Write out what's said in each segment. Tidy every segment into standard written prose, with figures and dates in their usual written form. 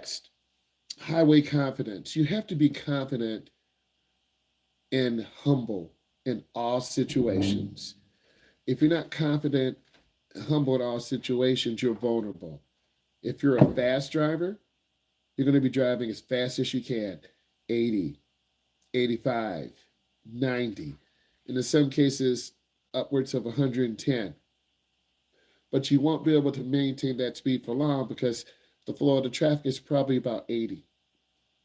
Next, highway confidence. You have to be confident and humble in all situations. If you're not confident, humble in all situations, you're vulnerable. If you're a fast driver, you're going to be driving as fast as you can, 80, 85, 90, and in some cases, upwards of 110. But you won't be able to maintain that speed for long because the flow of the traffic is probably about 80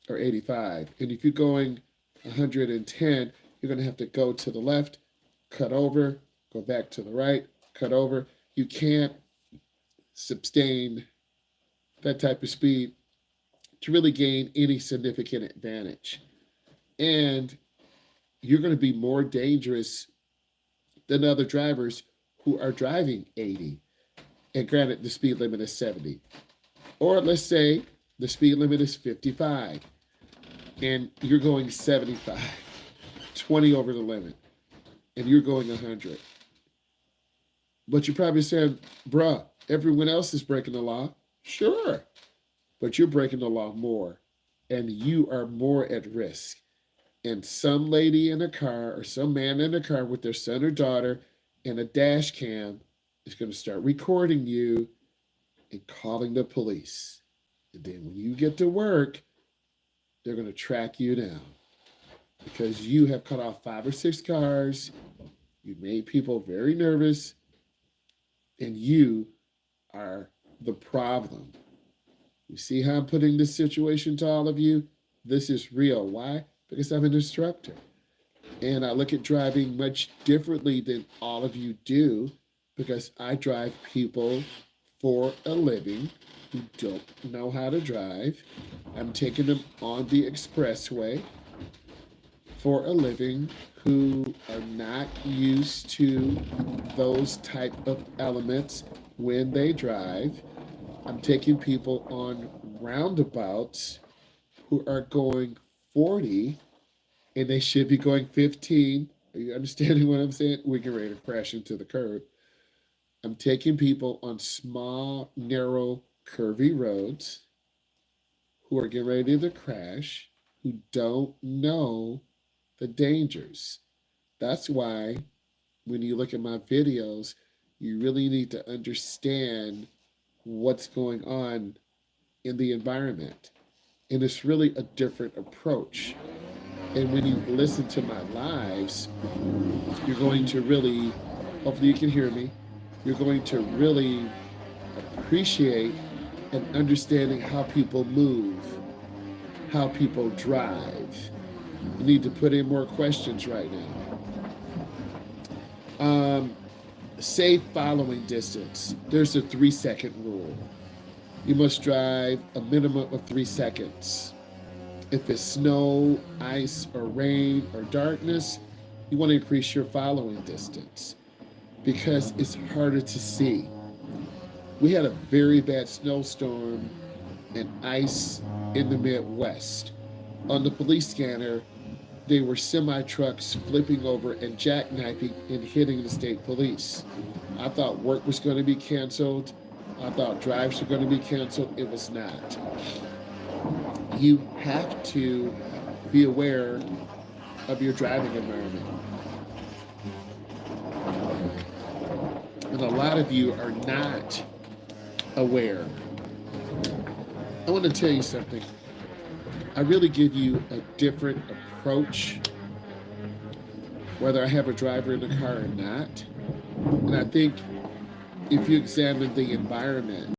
or 85. And if you're going 110, you're going to have to go to the left, cut over, go back to the right, cut over. You can't sustain that type of speed to really gain any significant advantage. And you're going to be more dangerous than other drivers who are driving 80. And granted, the speed limit is 70. Or let's say the speed limit is 55 and you're going 75, 20 over the limit, and you're going 100. But you're probably saying, bruh, everyone else is breaking the law. Sure, but you're breaking the law more, and you are more at risk. And some lady in a car or some man in a car with their son or daughter and a dash cam is going to start recording you and calling the police. And then when you get to work, they're going to track you down because you have cut off 5 or 6 cars. You made people very nervous, and you are the problem. You see how I'm putting this situation to all of you? This is real. Why? Because I'm an instructor. And I look at driving much differently than all of you do because I drive people for a living who don't know how to drive. I'm taking them on the expressway for a living who are not used to those type of elements when they drive. I'm taking people on roundabouts who are going 40 and they should be going 15. Are you understanding what I'm saying? We're getting ready to crash into the curb. I'm taking people on small, narrow, curvy roads who are getting ready to crash, who don't know the dangers. That's why when you look at my videos, you really need to understand what's going on in the environment. And it's really a different approach. And when you listen to my lives, you're going to really, hopefully you can hear me, you're going to really appreciate and understanding how people move, how people drive. You need to put in more questions right now. Safe following distance. There's a 3-second rule. You must drive a minimum of 3 seconds. If it's snow, ice, or rain, or darkness, you want to increase your following distance because it's harder to see. We had a very bad snowstorm and ice in the Midwest. On the police scanner, they were semi-trucks flipping over and jackknifing and hitting the state police. I thought work was going to be canceled. I thought drives were going to be canceled. It was not. You have to be aware of your driving environment. And a lot of you are not aware. I want to tell you something. I really give you a different approach, whether I have a driver in the car or not. And I think if you examine the environment,